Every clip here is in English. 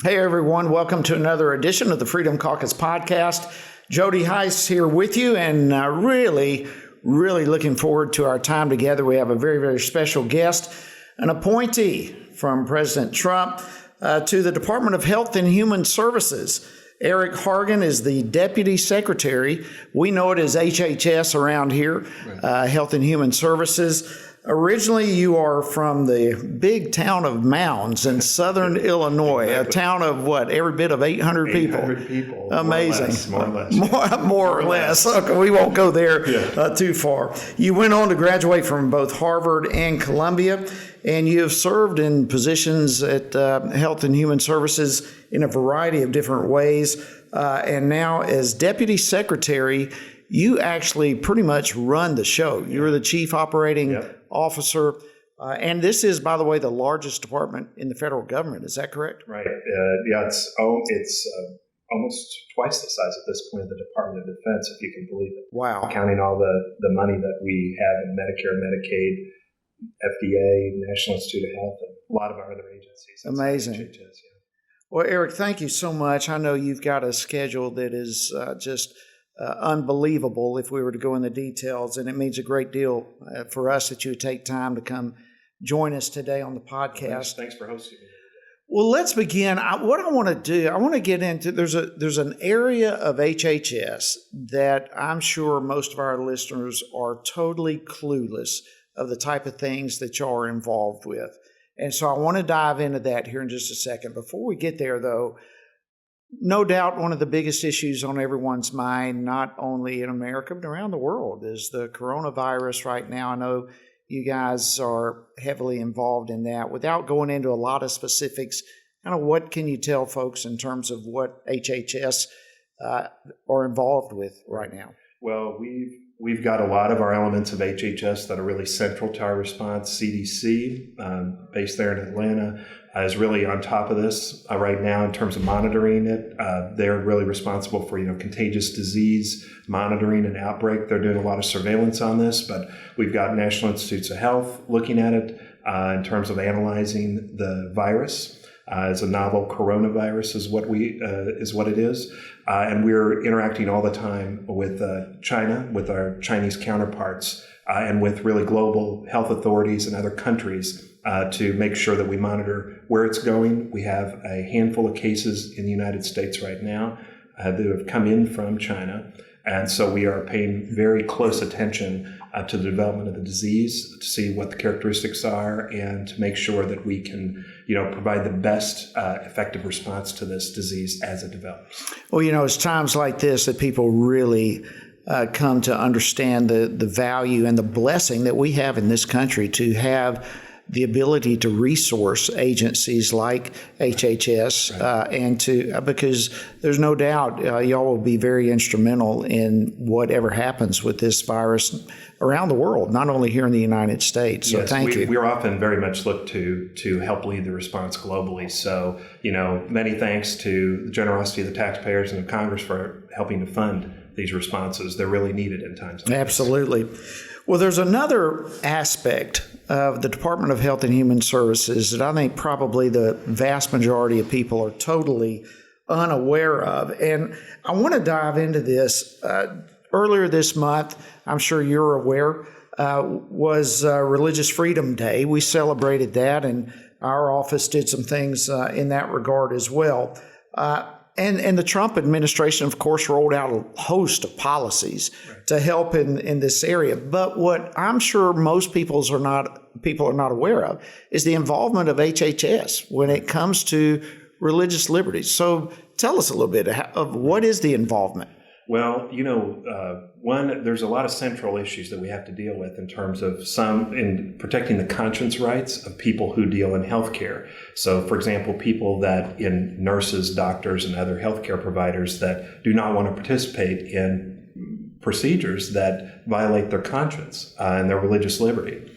Hey everyone, welcome to another edition of the Freedom Caucus podcast. Jody Heiss here with you, and really looking forward to our time together. We have a very special guest, an appointee from President Trump to the Department of Health and Human Services. Eric Hargan is the Deputy Secretary. We know it as HHS around here, Health and Human Services. Originally, you are from the big town of Mounds in southern Illinois, exactly. A town of what, every bit of 800 people? 800 people. Amazing. More or less. More or less. Okay, we won't go there too far. You went on to graduate from both Harvard and Columbia, and you have served in positions at Health and Human Services in a variety of different ways. And now as Deputy Secretary, you actually pretty much run the show. You're the Chief Operating Officer. And this is, by the way, the largest department in the federal government. Is that correct? Right. It's almost twice the size at this point of the Department of Defense, if you can believe it. Wow. Counting all the money that we have in Medicare, Medicaid, FDA, National Institute of Health, and a lot of our other agencies. Amazing. HHS, Well, Eric, thank you so much. I know you've got a schedule that is just unbelievable if we were to go in the details, and it means a great deal for us that you would take time to come join us today on the podcast. Thanks for hosting me. Well, let's begin. What I want to do, I want to get into, there's an area of HHS that I'm sure most of our listeners are totally clueless of the type of things that y'all are involved with. And so I want to dive into that here in just a second. Before we get there, though, no doubt one of the biggest issues on everyone's mind, not only in America, but around the world, is the coronavirus right now. I know you guys are heavily involved in that. Without going into a lot of specifics, kind of what can you tell folks in terms of what HHS are involved with right now? Well, we've got a lot of our elements of HHS that are really central to our response. CDC, based there in Atlanta, is really on top of this right now in terms of monitoring it. They're really responsible for, contagious disease monitoring and outbreak. They're doing a lot of surveillance on this, but we've got National Institutes of Health looking at it in terms of analyzing the virus. As a novel coronavirus is what it is. And we're interacting all the time with China, with our Chinese counterparts, and with really global health authorities in other countries to make sure that we monitor where it's going. We have a handful of cases in the United States right now that have come in from China. And so we are paying very close attention to the development of the disease, to see what the characteristics are, and to make sure that we can, provide the best effective response to this disease as it develops. Well, it's times like this that people really come to understand the value and the blessing that we have in this country to have the ability to resource agencies like HHS and because there's no doubt y'all will be very instrumental in whatever happens with this virus around the world, not only here in the United States. So thank you. We're often very much looked to help lead the response globally. So, many thanks to the generosity of the taxpayers and of Congress for helping to fund these responses. They're really needed in times like this. Absolutely. Well, there's another aspect of the Department of Health and Human Services that I think probably the vast majority of people are totally unaware of. And I want to dive into this. Earlier this month, I'm sure you're aware, was Religious Freedom Day. We celebrated that, and our office did some things in that regard as well. And the Trump administration, of course, rolled out a host of policies to help in this area. But what I'm sure most people are not aware of is the involvement of HHS when it comes to religious liberties. So tell us a little bit of what is the involvement. Well, there's a lot of central issues that we have to deal with in terms of in protecting the conscience rights of people who deal in healthcare. So, for example, people in nurses, doctors, and other healthcare providers that do not want to participate in procedures that violate their conscience and their religious liberty.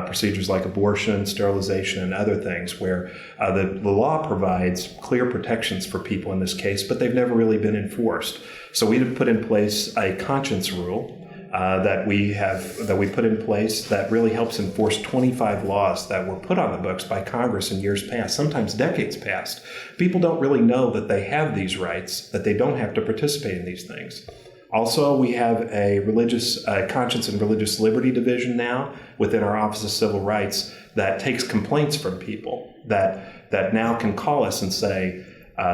Procedures like abortion, sterilization, and other things where the law provides clear protections for people in this case, but they've never really been enforced. So we have put in place a conscience rule that we put in place that really helps enforce 25 laws that were put on the books by Congress in years past, sometimes decades past. People don't really know that they have these rights, that they don't have to participate in these things. Also, we have a religious conscience and religious liberty division now within our Office of Civil Rights that takes complaints from people that now can call us and say,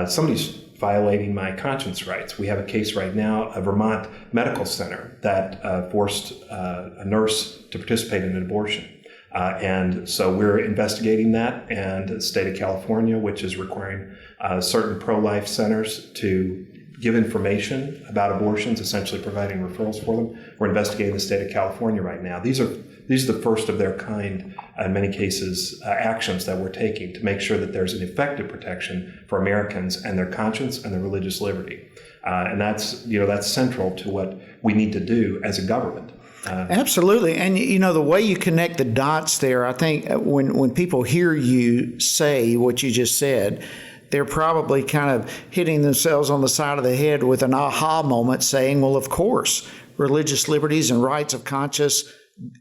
somebody's violating my conscience rights. We have a case right now, a Vermont medical center that forced a nurse to participate in an abortion. And so we're investigating that, and the state of California, which is requiring certain pro-life centers to give information about abortions, essentially providing referrals for them. We're investigating the state of California right now. These are the first of their kind, in many cases, actions that we're taking to make sure that there's an effective protection for Americans and their conscience and their religious liberty. And that's central to what we need to do as a government. Absolutely. And, the way you connect the dots there, I think when people hear you say what you just said, they're probably kind of hitting themselves on the side of the head with an aha moment saying, well, of course, religious liberties and rights of conscience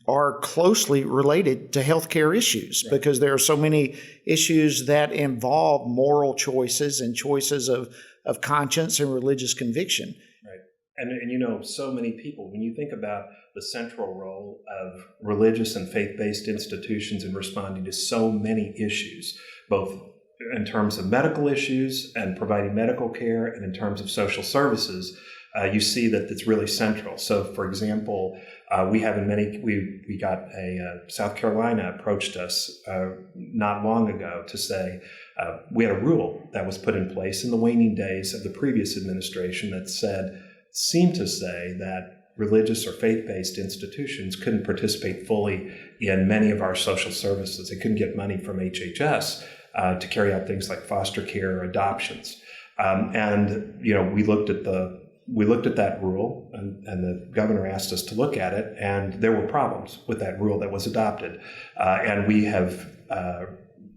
are closely related to healthcare issues, right? Because there are so many issues that involve moral choices and choices of conscience and religious conviction. Right. And so many people, when you think about the central role of religious and faith-based institutions in responding to so many issues, both in terms of medical issues and providing medical care, and in terms of social services, you see that it's really central. So, for example, we got South Carolina approached us not long ago to say we had a rule that was put in place in the waning days of the previous administration that seemed to say that religious or faith-based institutions couldn't participate fully in many of our social services. They couldn't get money from HHS to carry out things like foster care or adoptions. We looked at that rule, and the governor asked us to look at it, and there were problems with that rule that was adopted. And we have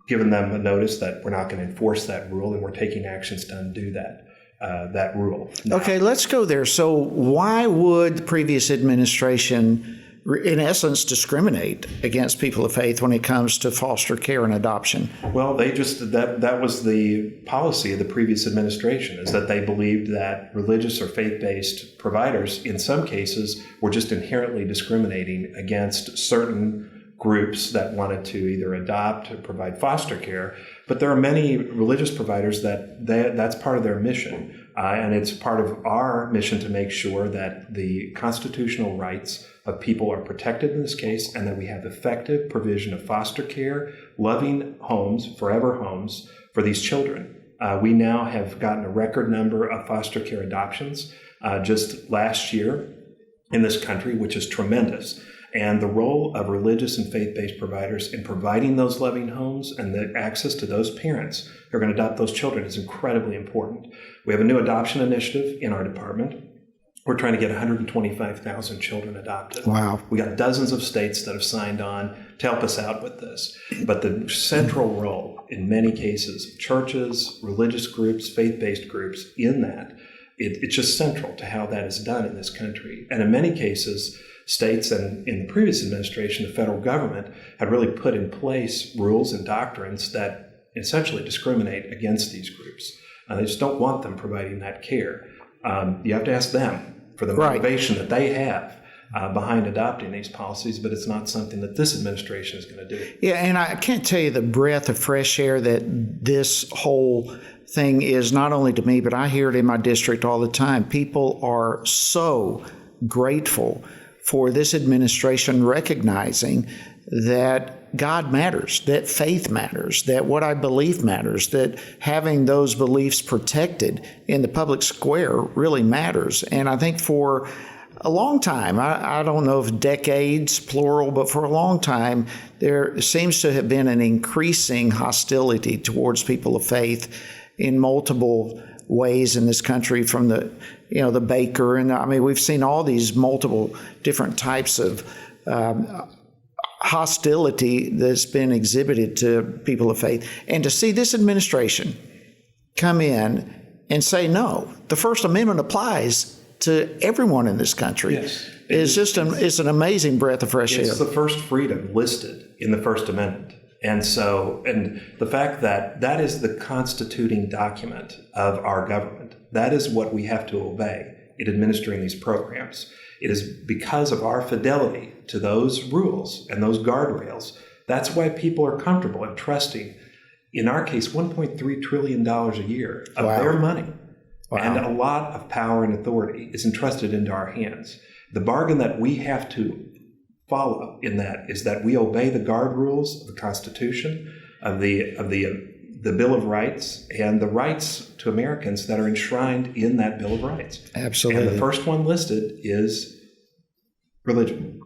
given them a notice that we're not going to enforce that rule, and we're taking actions to undo that rule. Okay, let's go there. So why would the previous administration, in essence, discriminate against people of faith when it comes to foster care and adoption? Well, that was the policy of the previous administration, is that they believed that religious or faith-based providers, in some cases, were just inherently discriminating against certain groups that wanted to either adopt or provide foster care. But there are many religious providers that's part of their mission. And it's part of our mission to make sure that the constitutional rights of people are protected in this case, and that we have effective provision of foster care, loving homes, forever homes for these children. We now have gotten a record number of foster care adoptions just last year in this country, which is tremendous. And the role of religious and faith-based providers in providing those loving homes and the access to those parents who are going to adopt those children is incredibly important. We have a new adoption initiative in our department. We're trying to get 125,000 children adopted. Wow. We got dozens of states that have signed on to help us out with this. But the central role in many cases, churches, religious groups, faith-based groups, in that, it's just central to how that is done in this country. And in many cases, states and in the previous administration, the federal government had really put in place rules and doctrines that essentially discriminate against these groups. They just don't want them providing that care. You have to ask them for the motivation that they have behind adopting these policies, but it's not something that this administration is going to do. Yeah, and I can't tell you the breath of fresh air that this whole thing is, not only to me, but I hear it in my district all the time. People are so grateful for this administration recognizing that God matters, that faith matters, that what I believe matters, that having those beliefs protected in the public square really matters. And I think for a long time, I don't know if decades, plural, but for a long time, there seems to have been an increasing hostility towards people of faith in multiple ways in this country, from the baker, and we've seen all these multiple different types of hostility that's been exhibited to people of faith. And to see this administration come in and say, no, the First Amendment applies to everyone in this country. Yes. it's an amazing breath of fresh air. It's the first freedom listed in the First Amendment. And the fact that that is the constituting document of our government, that is what we have to obey in administering these programs. It is because of our fidelity to those rules and those guardrails. That's why people are comfortable and trusting, in our case, $1.3 trillion a year of their money. Wow. And a lot of power and authority is entrusted into our hands. The bargain that we have to follow in that is that we obey the guard rules of the Constitution, of the Bill of Rights, and the rights to Americans that are enshrined in that Bill of Rights. Absolutely. And the first one listed is religion.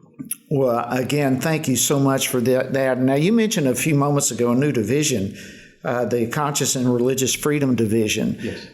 Well, again, thank you so much for that. Now, you mentioned a few moments ago a new division, the Conscience and Religious Freedom Division. Yes.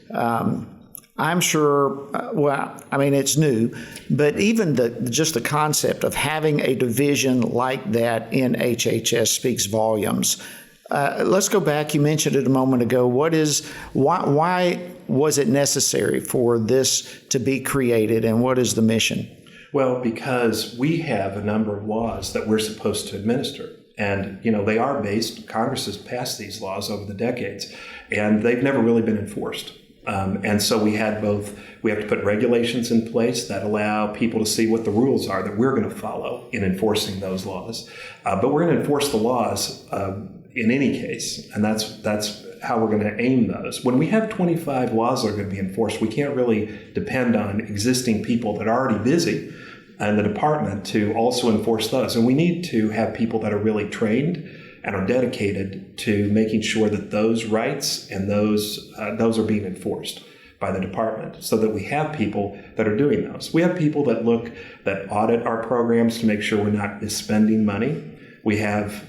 I'm sure, it's new, but even just the concept of having a division like that in HHS speaks volumes. Let's go back. You mentioned it a moment ago. Why was it necessary for this to be created, and what is the mission? Well, because we have a number of laws that we're supposed to administer. And, they are based, Congress has passed these laws over the decades, and they've never really been enforced. And so we have to put regulations in place that allow people to see what the rules are that we're going to follow in enforcing those laws. But we're going to enforce the laws in any case, and that's how we're going to aim those. When we have 25 laws that are going to be enforced, we can't really depend on existing people that are already busy in the department to also enforce those. And we need to have people that are really trained and are dedicated to making sure that those rights and those are being enforced by the department, so that we have people that are doing those. We have people that audit our programs to make sure we're not misspending money. We have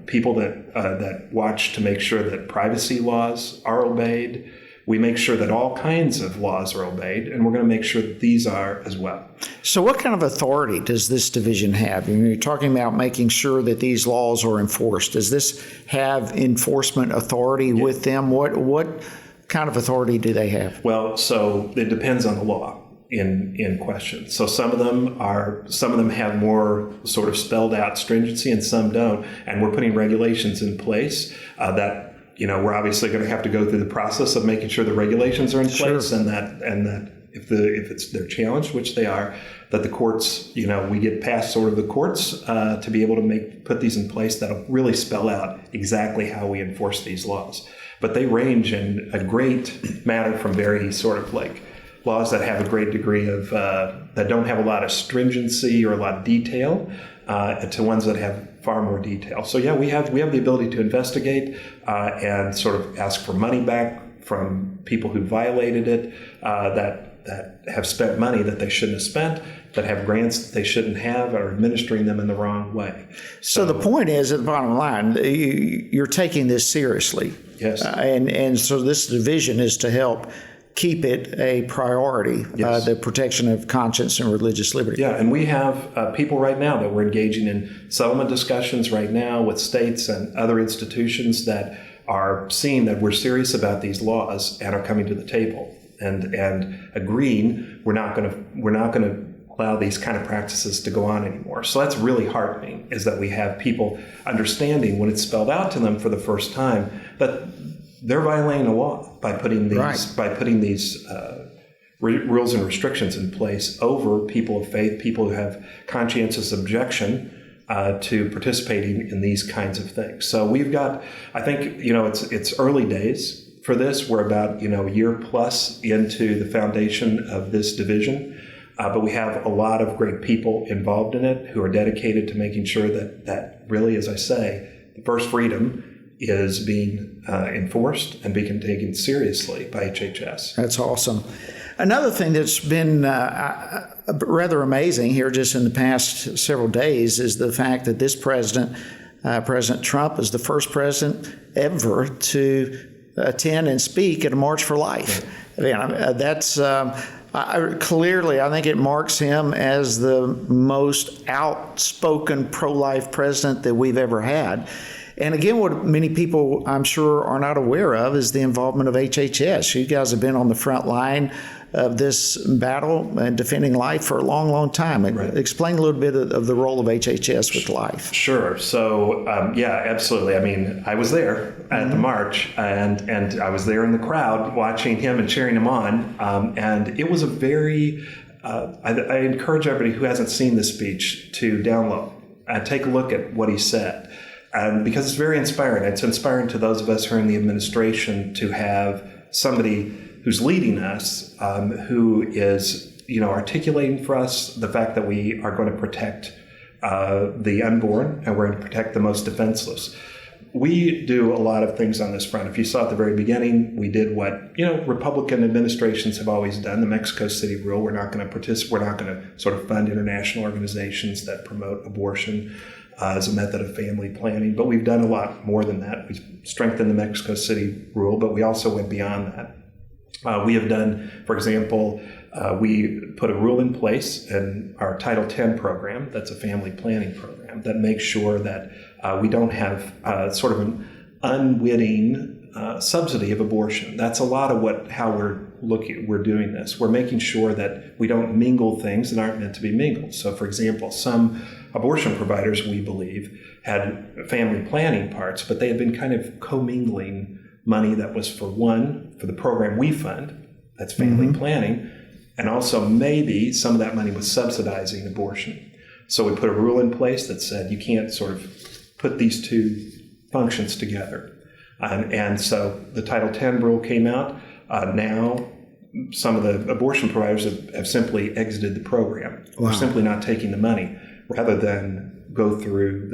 people that watch to make sure that privacy laws are obeyed. We make sure that all kinds of laws are obeyed, and we're going to make sure that these are as well. So what kind of authority does this division have? You're talking about making sure that these laws are enforced. Does this have enforcement authority with them? What kind of authority do they have? Well, so it depends on the law in question. So some of them have more sort of spelled out stringency, and some don't. And we're putting regulations in place that we're obviously going to have to go through the process of making sure the regulations are in place, and that if they're challenged, which they are, that the courts, we get past sort of the courts to be able to put these in place that'll really spell out exactly how we enforce these laws. But they range in a great matter from very sort of like laws that have a great degree of that don't have a lot of stringency or a lot of detail to ones that have far more detail. So yeah, we have the ability to investigate and sort of ask for money back from people who violated it, that have spent money that they shouldn't have spent, that have grants that they shouldn't have, or administering them in the wrong way. So the point is, at the bottom line, you're taking this seriously. Yes. And so this division is to help keep it a priority, yes. The protection of conscience and religious liberty. Yeah, and we have people right now that we're engaging in settlement discussions right now with states and other institutions that are seeing that we're serious about these laws and are coming to the table and agreeing we're not going to allow these kind of practices to go on anymore. So that's really heartening, is that we have people understanding when it's spelled out to them for the first time that they're violating the law by putting these rules and restrictions in place over people of faith, people who have conscientious objection to participating in these kinds of things. So we've got, I think, it's early days for this. We're about a year plus into the foundation of this division, but we have a lot of great people involved in it who are dedicated to making sure that really, as I say, the first freedom is being enforced and being taken seriously by HHS. That's awesome. Another thing that's been rather amazing here just in the past several days is the fact that this president, President Trump, is the first president ever to attend and speak at a March for Life. That's clearly, I think it marks him as the most outspoken pro-life president that we've ever had. And again, what many people, I'm sure, are not aware of is the involvement of HHS. You guys have been on the front line of this battle and defending life for a long, long time. Right. Explain a little bit of the role of HHS with life. Sure. So, yeah, absolutely. I mean, I was there at the march, and I was there in the crowd watching him and cheering him on. And it was a very, I encourage everybody who hasn't seen the speech to download and take a look at what he said. Because it's very inspiring. It's inspiring to those of us who are in the administration to have somebody who's leading us, who is, articulating for us the fact that we are going to protect the unborn and we're going to protect the most defenseless. We do a lot of things on this front. If you saw at the very beginning, we did what, Republican administrations have always done, the Mexico City rule. We're not going to participate. We're not going to sort of fund international organizations that promote abortion as a method of family planning. But we've done a lot more than that. We strengthened the Mexico City rule, but we also went beyond that. We have done, for example, we put a rule in place in our Title X program, that's a family planning program, that makes sure that we don't have sort of an unwitting subsidy of abortion. That's a lot of how we're doing this. We're making sure that we don't mingle things that aren't meant to be mingled. So, for example, some abortion providers, we believe, had family planning parts, but they had been kind of commingling money that was for the program we fund, that's family planning, and also maybe some of that money was subsidizing abortion. So we put a rule in place that said you can't sort of put these two functions together. And so the Title X rule came out. Now some of the abortion providers have simply exited the program. Wow. They're simply not taking the money rather than go through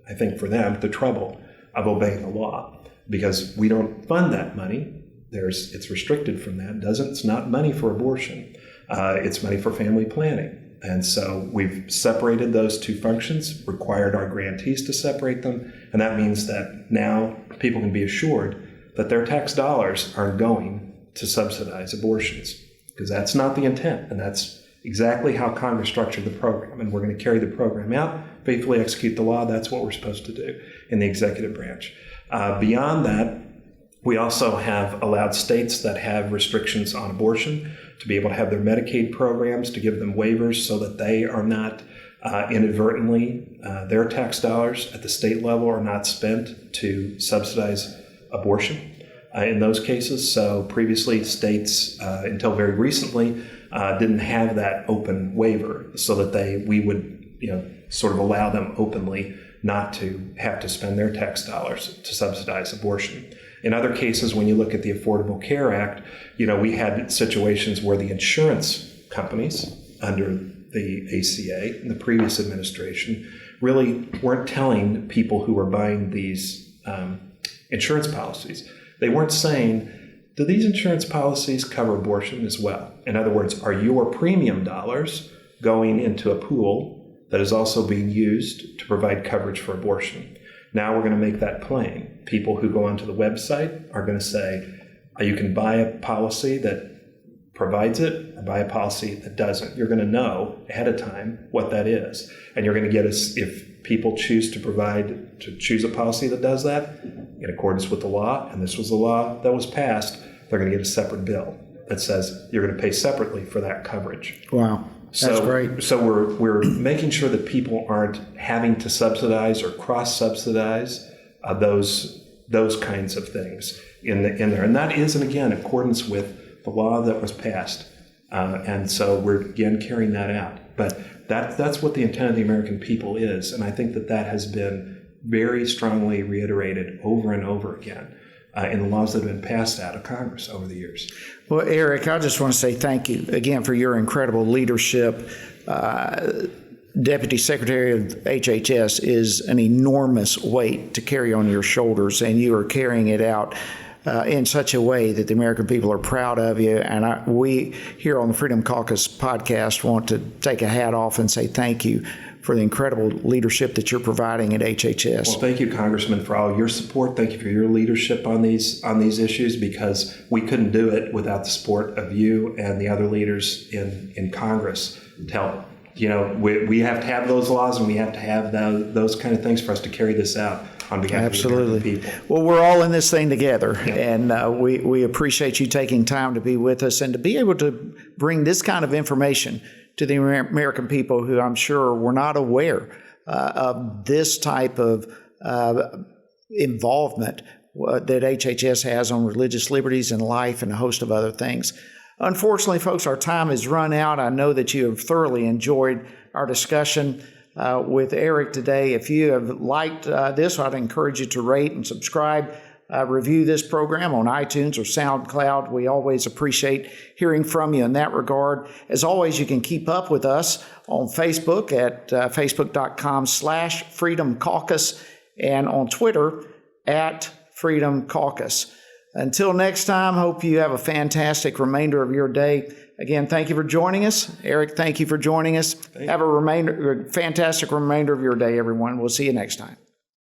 I think for them, the trouble of obeying the law. Because we don't fund that money. It's restricted from that. It's not money for abortion. It's money for family planning. And so we've separated those two functions, required our grantees to separate them. And that means that now people can be assured that their tax dollars aren't going to subsidize abortions, because that's not the intent. And that's exactly how Congress structured the program. And we're going to carry the program out, faithfully execute the law. That's what we're supposed to do in the executive branch. Beyond that, we also have allowed states that have restrictions on abortion to be able to have their Medicaid programs, to give them waivers so that they are not inadvertently, their tax dollars at the state level are not spent to subsidize abortion in those cases. So previously, states, until very recently, didn't have that open waiver so that we would, sort of allow them openly not to have to spend their tax dollars to subsidize abortion. In other cases, when you look at the Affordable Care Act, we had situations where the insurance companies under the ACA in the previous administration really weren't telling people who were buying these insurance policies. They weren't saying, do these insurance policies cover abortion as well? In other words, are your premium dollars going into a pool that is also being used to provide coverage for abortion? Now we're going to make that plain. People who go onto the website are going to say, you can buy a policy that provides it or buy a policy that doesn't. You're going to know ahead of time what that is. And you're going to get if people choose to choose a policy that does that in accordance with the law, and this was the law that was passed, they're going to get a separate bill that says you're going to pay separately for that coverage. Wow. That's great. So we're making sure that people aren't having to subsidize or cross-subsidize those kinds of things in there, and that is, and again, in accordance with the law that was passed. And so we're again carrying that out. But that's what the intent of the American people is, and I think that has been very strongly reiterated over and over again in the laws that have been passed out of Congress over the years. Well, Eric, I just want to say thank you again for your incredible leadership. Deputy Secretary of HHS is an enormous weight to carry on your shoulders, and you are carrying it out in such a way that the American people are proud of you. And we here on the Freedom Caucus podcast want to take a hat off and say thank you for the incredible leadership that you're providing at HHS. Well, thank you, Congressman, for all your support. Thank you for your leadership on these issues, because we couldn't do it without the support of you and the other leaders in Congress to help. We have to have those laws, and we have to have those kind of things for us to carry this out. on behalf Absolutely. of the American people. Well, we're all in this thing together, and we appreciate you taking time to be with us and to be able to bring this kind of information to the American people who I'm sure were not aware of this type of involvement that HHS has on religious liberties and life and a host of other things. Unfortunately, folks, our time has run out. I know that you have thoroughly enjoyed our discussion with Eric today. If you have liked this, I'd encourage you to rate and subscribe, review this program on iTunes or SoundCloud. We always appreciate hearing from you in that regard. As always, you can keep up with us on Facebook at facebook.com/Freedom Caucus and on Twitter at Freedom Caucus. Until next time, hope you have a fantastic remainder of your day. Again, thank you for joining us. Eric, thank you for joining us. Have a fantastic remainder of your day, everyone. We'll see you next time.